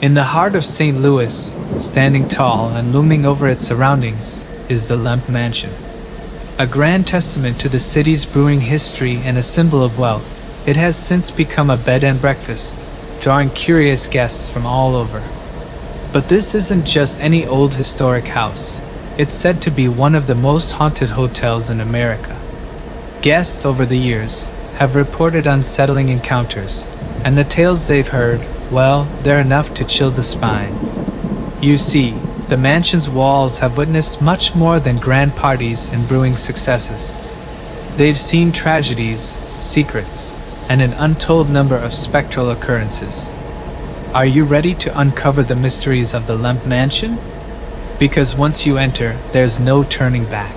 In the heart of St. Louis, standing tall and looming over its surroundings, is the Lemp Mansion. A grand testament to the city's brewing history and a symbol of wealth, it has since become a bed and breakfast, drawing curious guests from all over. But this isn't just any old historic house. It's said to be one of the most haunted hotels in America. Guests over the years have reported unsettling encounters, and the tales they've heard, well, they're enough to chill the spine. You see, the mansion's walls have witnessed much more than grand parties and brewing successes. They've seen tragedies, secrets, and an untold number of spectral occurrences. Are you ready to uncover the mysteries of the Lemp Mansion? Because once you enter, there's no turning back.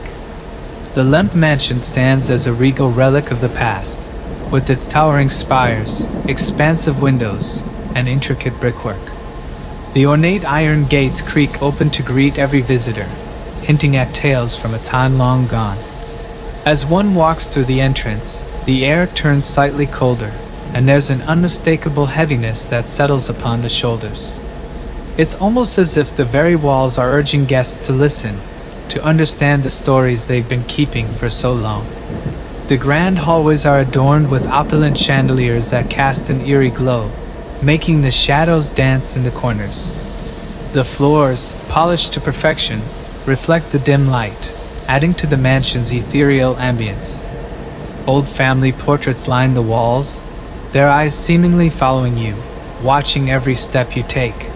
The Lemp Mansion stands as a regal relic of the past, with its towering spires, expansive windows, and intricate brickwork. The ornate iron gates creak open to greet every visitor, hinting at tales from a time long gone. As one walks through the entrance, the air turns slightly colder, and there's an unmistakable heaviness that settles upon the shoulders. It's almost as if the very walls are urging guests to listen, to understand the stories they've been keeping for so long. The grand hallways are adorned with opulent chandeliers that cast an eerie glow, making the shadows dance in the corners. The floors, polished to perfection, reflect the dim light, adding to the mansion's ethereal ambience. Old family portraits line the walls, their eyes seemingly following you, watching every step you take.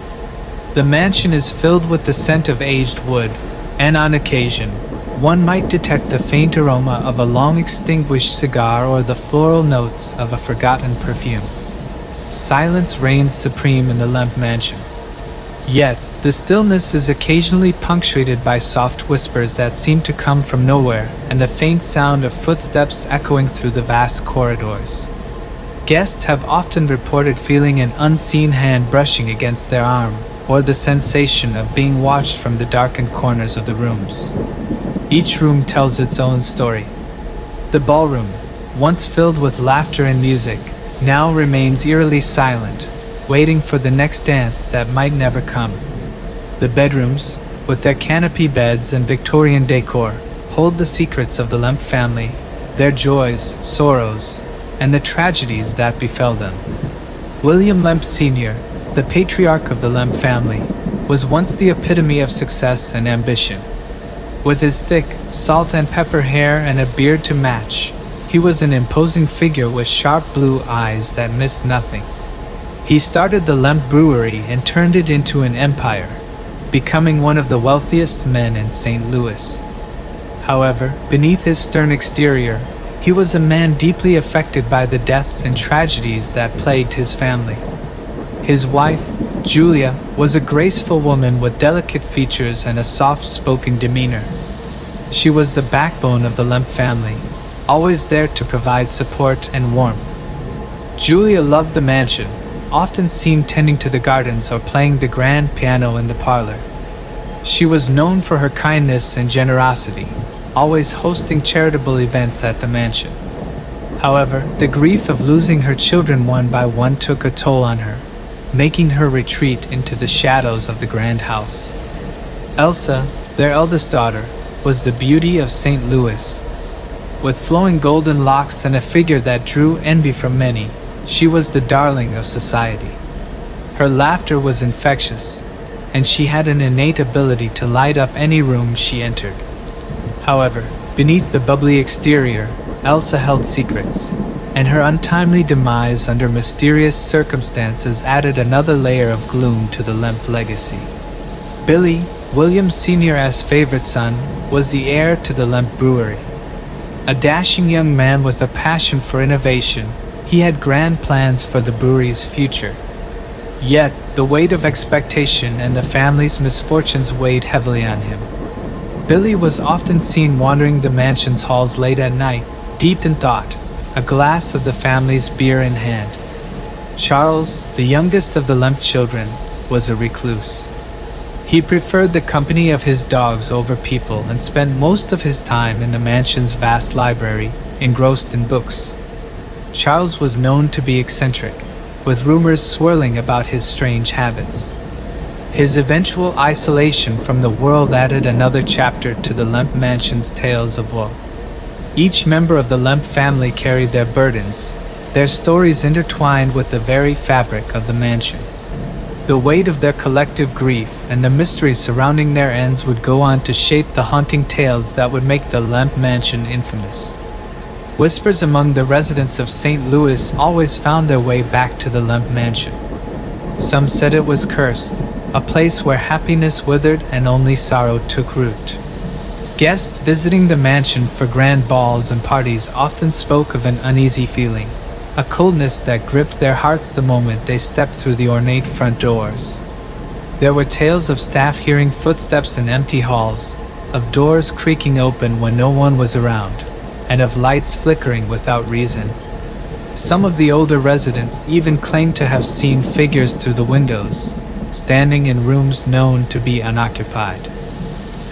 The mansion is filled with the scent of aged wood, and on occasion, one might detect the faint aroma of a long-extinguished cigar or the floral notes of a forgotten perfume. Silence reigns supreme in the Lemp Mansion. Yet, the stillness is occasionally punctuated by soft whispers that seem to come from nowhere and the faint sound of footsteps echoing through the vast corridors. Guests have often reported feeling an unseen hand brushing against their arm, or the sensation of being watched from the darkened corners of the rooms. Each room tells its own story. The ballroom, once filled with laughter and music, now remains eerily silent, waiting for the next dance that might never come. The bedrooms, with their canopy beds and Victorian decor, hold the secrets of the Lemp family, their joys, sorrows, and the tragedies that befell them. William Lemp Sr., the patriarch of the Lemp family, was once the epitome of success and ambition. With his thick, salt and pepper hair and a beard to match, he was an imposing figure with sharp blue eyes that missed nothing. He started the Lemp Brewery and turned it into an empire, becoming one of the wealthiest men in St. Louis. However, beneath his stern exterior, he was a man deeply affected by the deaths and tragedies that plagued his family. His wife, Julia, was a graceful woman with delicate features and a soft-spoken demeanor. She was the backbone of the Lemp family, always there to provide support and warmth. Julia loved the mansion, often seen tending to the gardens or playing the grand piano in the parlor. She was known for her kindness and generosity, always hosting charitable events at the mansion. However, the grief of losing her children one by one took a toll on her, making her retreat into the shadows of the grand house. Elsa, their eldest daughter, was the beauty of St. Louis. With flowing golden locks and a figure that drew envy from many, she was the darling of society. Her laughter was infectious, and she had an innate ability to light up any room she entered. However, beneath the bubbly exterior, Elsa held secrets, and her untimely demise under mysterious circumstances added another layer of gloom to the Lemp legacy. Billy, William Sr.'s favorite son, was the heir to the Lemp Brewery. A dashing young man with a passion for innovation, he had grand plans for the brewery's future. Yet, the weight of expectation and the family's misfortunes weighed heavily on him. Billy was often seen wandering the mansion's halls late at night, deep in thought, a glass of the family's beer in hand. Charles, the youngest of the Lemp children, was a recluse. He preferred the company of his dogs over people and spent most of his time in the mansion's vast library, engrossed in books. Charles was known to be eccentric, with rumors swirling about his strange habits. His eventual isolation from the world added another chapter to the Lemp Mansion's tales of woe. Each member of the Lemp family carried their burdens, their stories intertwined with the very fabric of the mansion. The weight of their collective grief and the mysteries surrounding their ends would go on to shape the haunting tales that would make the Lemp Mansion infamous. Whispers among the residents of St. Louis always found their way back to the Lemp Mansion. Some said it was cursed, a place where happiness withered and only sorrow took root. Guests visiting the mansion for grand balls and parties often spoke of an uneasy feeling, a coldness that gripped their hearts the moment they stepped through the ornate front doors. There were tales of staff hearing footsteps in empty halls, of doors creaking open when no one was around, and of lights flickering without reason. Some of the older residents even claimed to have seen figures through the windows, standing in rooms known to be unoccupied.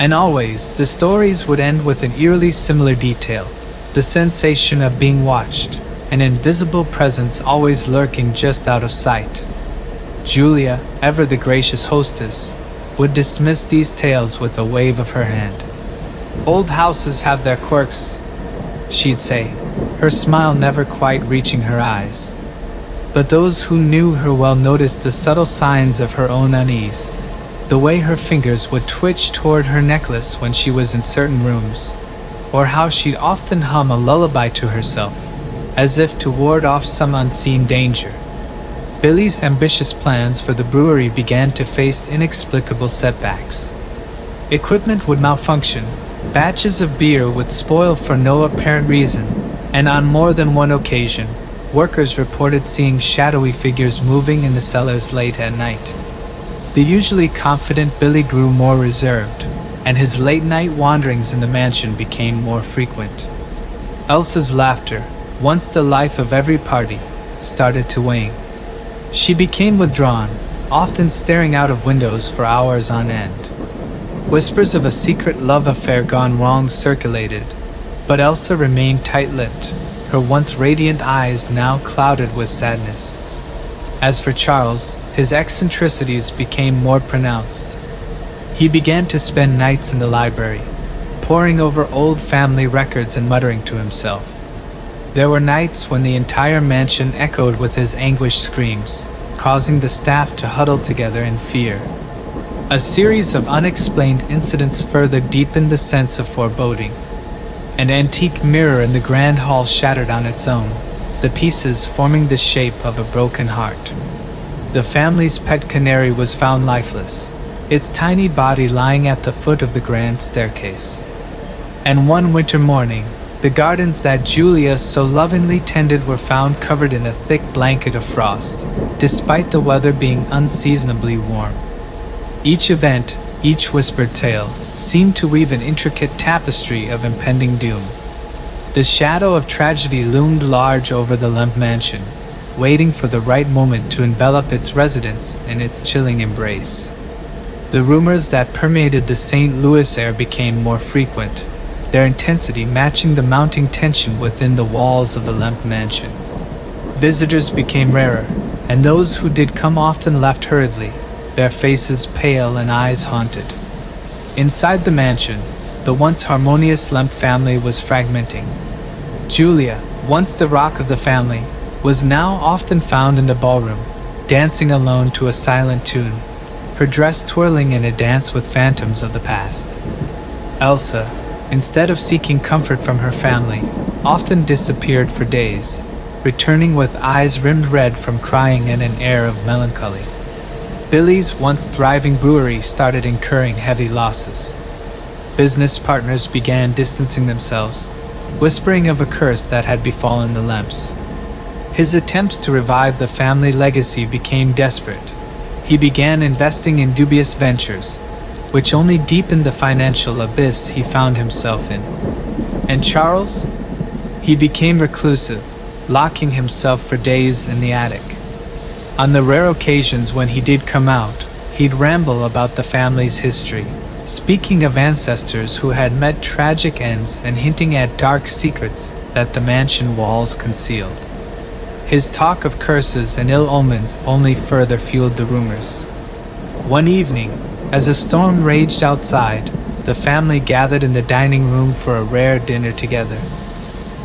And always, the stories would end with an eerily similar detail, the sensation of being watched, an invisible presence always lurking just out of sight. Julia, ever the gracious hostess, would dismiss these tales with a wave of her hand. "Old houses have their quirks," she'd say, her smile never quite reaching her eyes. But those who knew her well noticed the subtle signs of her own unease, the way her fingers would twitch toward her necklace when she was in certain rooms, or how she'd often hum a lullaby to herself, as if to ward off some unseen danger. Billy's ambitious plans for the brewery began to face inexplicable setbacks. Equipment would malfunction, batches of beer would spoil for no apparent reason, and on more than one occasion, workers reported seeing shadowy figures moving in the cellars late at night. The usually confident Billy grew more reserved, and his late-night wanderings in the mansion became more frequent. Elsa's laughter, once the life of every party, started to wane. She became withdrawn, often staring out of windows for hours on end. Whispers of a secret love affair gone wrong circulated, but Elsa remained tight-lipped, her once radiant eyes now clouded with sadness. As for Charles, his eccentricities became more pronounced. He began to spend nights in the library, poring over old family records and muttering to himself. There were nights when the entire mansion echoed with his anguished screams, causing the staff to huddle together in fear. A series of unexplained incidents further deepened the sense of foreboding. An antique mirror in the grand hall shattered on its own, the pieces forming the shape of a broken heart. The family's pet canary was found lifeless, its tiny body lying at the foot of the grand staircase. And one winter morning, the gardens that Julia so lovingly tended were found covered in a thick blanket of frost, despite the weather being unseasonably warm. Each event, each whispered tale, seemed to weave an intricate tapestry of impending doom. The shadow of tragedy loomed large over the Lemp Mansion, waiting for the right moment to envelop its residents in its chilling embrace. The rumors that permeated the St. Louis air became more frequent, their intensity matching the mounting tension within the walls of the Lemp Mansion. Visitors became rarer, and those who did come often left hurriedly, their faces pale and eyes haunted. Inside the mansion, the once harmonious Lemp family was fragmenting. Julia, once the rock of the family, was now often found in the ballroom, dancing alone to a silent tune, her dress twirling in a dance with phantoms of the past. Elsa, instead of seeking comfort from her family, often disappeared for days, returning with eyes rimmed red from crying and an air of melancholy. Billy's once thriving brewery started incurring heavy losses. Business partners began distancing themselves, whispering of a curse that had befallen the Lemps. His attempts to revive the family legacy became desperate. He began investing in dubious ventures, which only deepened the financial abyss he found himself in. And Charles? He became reclusive, locking himself for days in the attic. On the rare occasions when he did come out, he'd ramble about the family's history, speaking of ancestors who had met tragic ends and hinting at dark secrets that the mansion walls concealed. His talk of curses and ill omens only further fueled the rumors. One evening, as a storm raged outside, the family gathered in the dining room for a rare dinner together.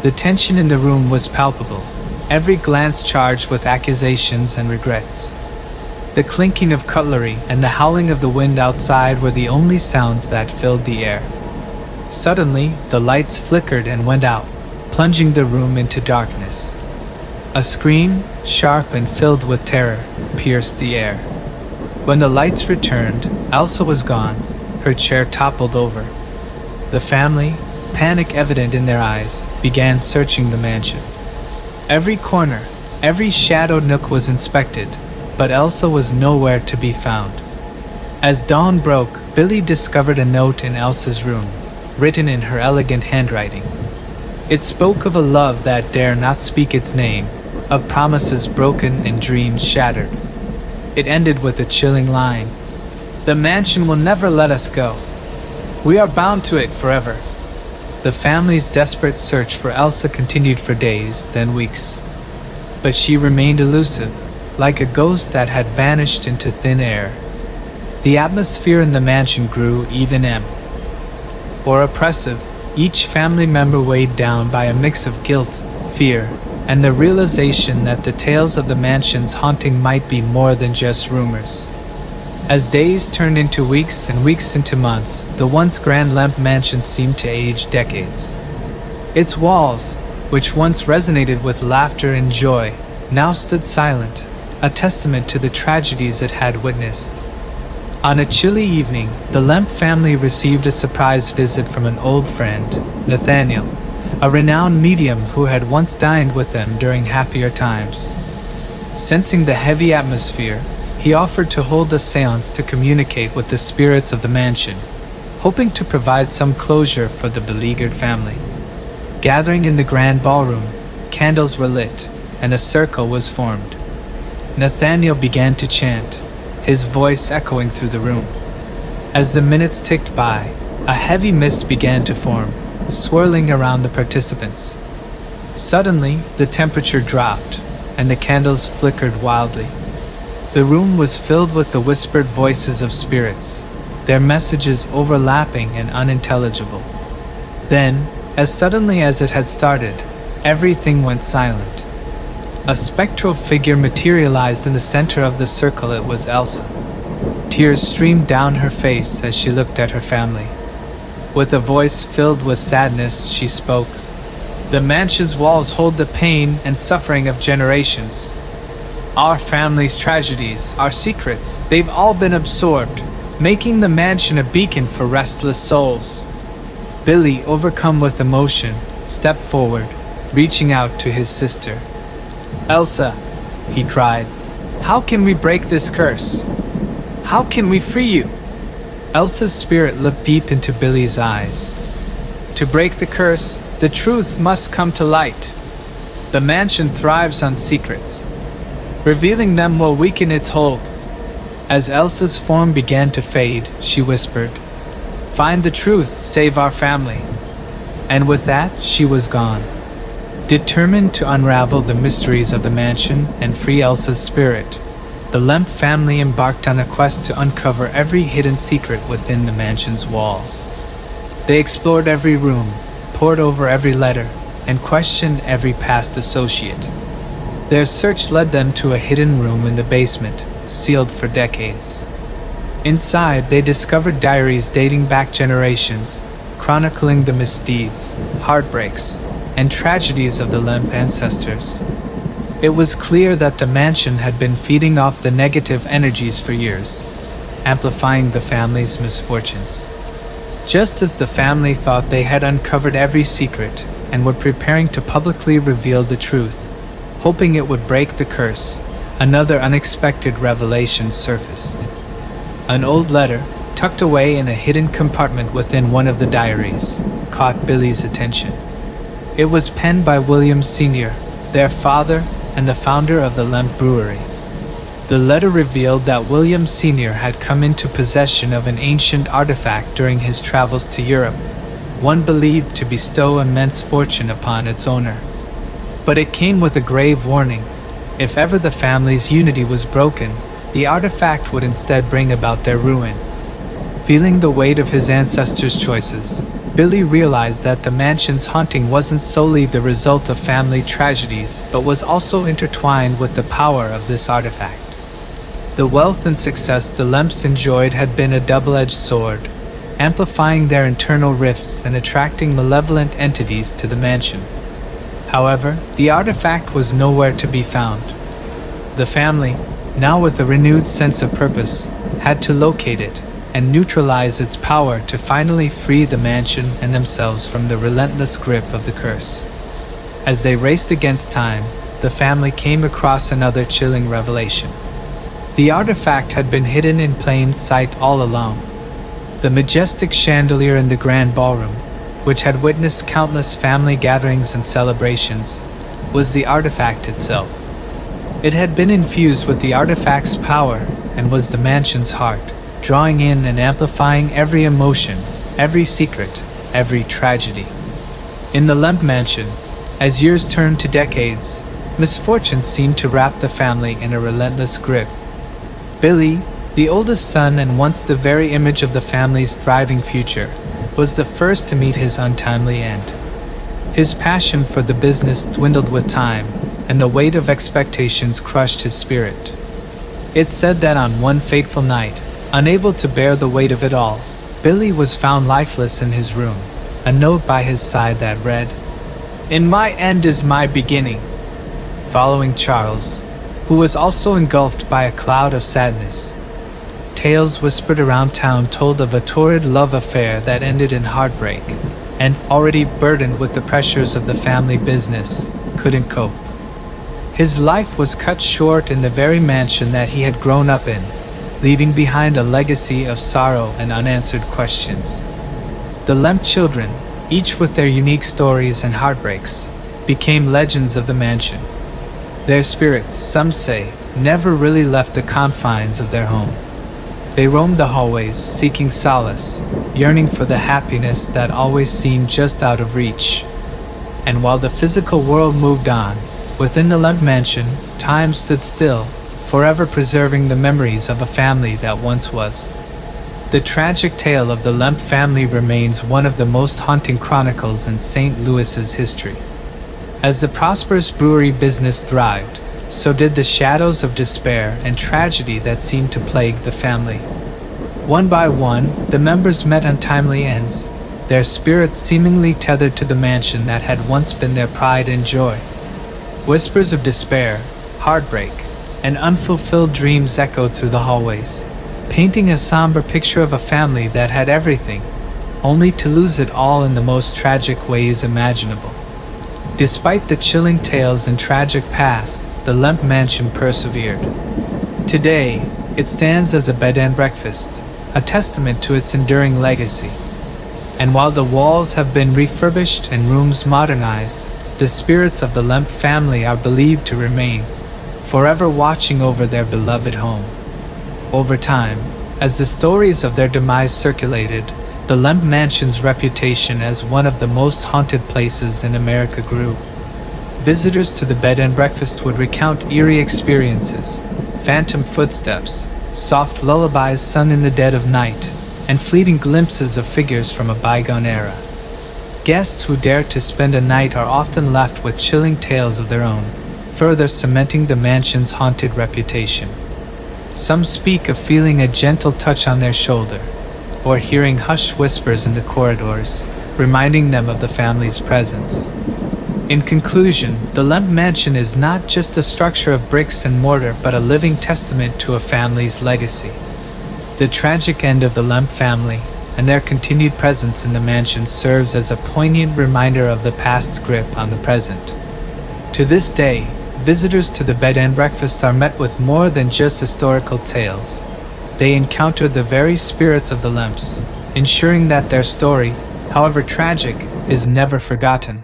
The tension in the room was palpable, every glance charged with accusations and regrets. The clinking of cutlery and the howling of the wind outside were the only sounds that filled the air. Suddenly, the lights flickered and went out, plunging the room into darkness. A scream, sharp and filled with terror, pierced the air. When the lights returned, Elsa was gone, her chair toppled over. The family, panic evident in their eyes, began searching the mansion. Every corner, every shadowed nook was inspected, but Elsa was nowhere to be found. As dawn broke, Billy discovered a note in Elsa's room, written in her elegant handwriting. It spoke of a love that dare not speak its name, of promises broken and dreams shattered. It ended with a chilling line: "The mansion will never let us go. We are bound to it forever." The family's desperate search for Elsa continued for days, then weeks. But she remained elusive, like a ghost that had vanished into thin air. The atmosphere in the mansion grew even more oppressive, each family member weighed down by a mix of guilt, fear, and the realization that the tales of the mansion's haunting might be more than just rumors. As days turned into weeks and weeks into months, the once grand Lemp Mansion seemed to age decades. Its walls, which once resonated with laughter and joy, now stood silent, a testament to the tragedies it had witnessed. On a chilly evening, the Lemp family received a surprise visit from an old friend, Nathaniel, a renowned medium who had once dined with them during happier times. Sensing the heavy atmosphere, he offered to hold a seance to communicate with the spirits of the mansion, hoping to provide some closure for the beleaguered family. Gathering in the grand ballroom, candles were lit, and a circle was formed. Nathaniel began to chant, his voice echoing through the room. As the minutes ticked by, a heavy mist began to form, swirling around the participants. Suddenly, the temperature dropped, and the candles flickered wildly. The room was filled with the whispered voices of spirits, their messages overlapping and unintelligible. Then, as suddenly as it had started, everything went silent. A spectral figure materialized in the center of the circle. It was Elsa. Tears streamed down her face as she looked at her family. With a voice filled with sadness, she spoke. "The mansion's walls hold the pain and suffering of generations. Our family's tragedies, our secrets, they've all been absorbed, making the mansion a beacon for restless souls." Billy, overcome with emotion, stepped forward, reaching out to his sister. "Elsa," he cried, "how can we break this curse? How can we free you?" Elsa's spirit looked deep into Billy's eyes. "To break the curse, the truth must come to light. The mansion thrives on secrets. Revealing them will weaken its hold." As Elsa's form began to fade, she whispered, "Find the truth, save our family." And with that, she was gone. Determined to unravel the mysteries of the mansion and free Elsa's spirit, the Lemp family embarked on a quest to uncover every hidden secret within the mansion's walls. They explored every room, pored over every letter, and questioned every past associate. Their search led them to a hidden room in the basement, sealed for decades. Inside, they discovered diaries dating back generations, chronicling the misdeeds, heartbreaks, and tragedies of the Lemp ancestors. It was clear that the mansion had been feeding off the negative energies for years, amplifying the family's misfortunes. Just as the family thought they had uncovered every secret and were preparing to publicly reveal the truth, hoping it would break the curse, another unexpected revelation surfaced. An old letter, tucked away in a hidden compartment within one of the diaries, caught Billy's attention. It was penned by William Sr., their father and the founder of the Lemp Brewery. The letter revealed that William Sr. had come into possession of an ancient artifact during his travels to Europe, one believed to bestow immense fortune upon its owner. But it came with a grave warning. If ever the family's unity was broken, the artifact would instead bring about their ruin. Feeling the weight of his ancestors' choices, Billy realized that the mansion's haunting wasn't solely the result of family tragedies, but was also intertwined with the power of this artifact. The wealth and success the Lemps enjoyed had been a double-edged sword, amplifying their internal rifts and attracting malevolent entities to the mansion. However, the artifact was nowhere to be found. The family, now with a renewed sense of purpose, had to locate it and neutralize its power to finally free the mansion and themselves from the relentless grip of the curse. As they raced against time, the family came across another chilling revelation. The artifact had been hidden in plain sight all along. The majestic chandelier in the grand ballroom, which had witnessed countless family gatherings and celebrations, was the artifact itself. It had been infused with the artifact's power and was the mansion's heart, drawing in and amplifying every emotion, every secret, every tragedy. In the Lemp Mansion, as years turned to decades, misfortune seemed to wrap the family in a relentless grip. Billy, the oldest son and once the very image of the family's thriving future, was the first to meet his untimely end. His passion for the business dwindled with time, and the weight of expectations crushed his spirit. It's said that on one fateful night, unable to bear the weight of it all, Billy was found lifeless in his room, a note by his side that read, "In my end is my beginning." Following Charles, who was also engulfed by a cloud of sadness. Tales whispered around town told of a torrid love affair that ended in heartbreak, and, already burdened with the pressures of the family business, couldn't cope. His life was cut short in the very mansion that he had grown up in, leaving behind a legacy of sorrow and unanswered questions. The Lemp children, each with their unique stories and heartbreaks, became legends of the mansion. Their spirits, some say, never really left the confines of their home. They roamed the hallways, seeking solace, yearning for the happiness that always seemed just out of reach. And while the physical world moved on, within the Lemp Mansion, time stood still, forever preserving the memories of a family that once was. The tragic tale of the Lemp family remains one of the most haunting chronicles in St. Louis's history. As the prosperous brewery business thrived, so did the shadows of despair and tragedy that seemed to plague the family. One by one, the members met untimely ends, their spirits seemingly tethered to the mansion that had once been their pride and joy. Whispers of despair, heartbreak, and unfulfilled dreams echoed through the hallways, painting a somber picture of a family that had everything, only to lose it all in the most tragic ways imaginable. Despite the chilling tales and tragic past, the Lemp Mansion persevered. Today, it stands as a bed and breakfast, a testament to its enduring legacy. And while the walls have been refurbished and rooms modernized, the spirits of the Lemp family are believed to remain, forever watching over their beloved home. Over time, as the stories of their demise circulated, the Lemp Mansion's reputation as one of the most haunted places in America grew. Visitors to the bed and breakfast would recount eerie experiences, phantom footsteps, soft lullabies sung in the dead of night, and fleeting glimpses of figures from a bygone era. Guests who dare to spend a night are often left with chilling tales of their own, further cementing the mansion's haunted reputation. Some speak of feeling a gentle touch on their shoulder, or hearing hushed whispers in the corridors, reminding them of the family's presence. In conclusion, the Lemp Mansion is not just a structure of bricks and mortar but a living testament to a family's legacy. The tragic end of the Lemp family, and their continued presence in the mansion serves as a poignant reminder of the past's grip on the present. To this day, visitors to the bed and breakfast are met with more than just historical tales. They encounter the very spirits of the Lemps, ensuring that their story, however tragic, is never forgotten.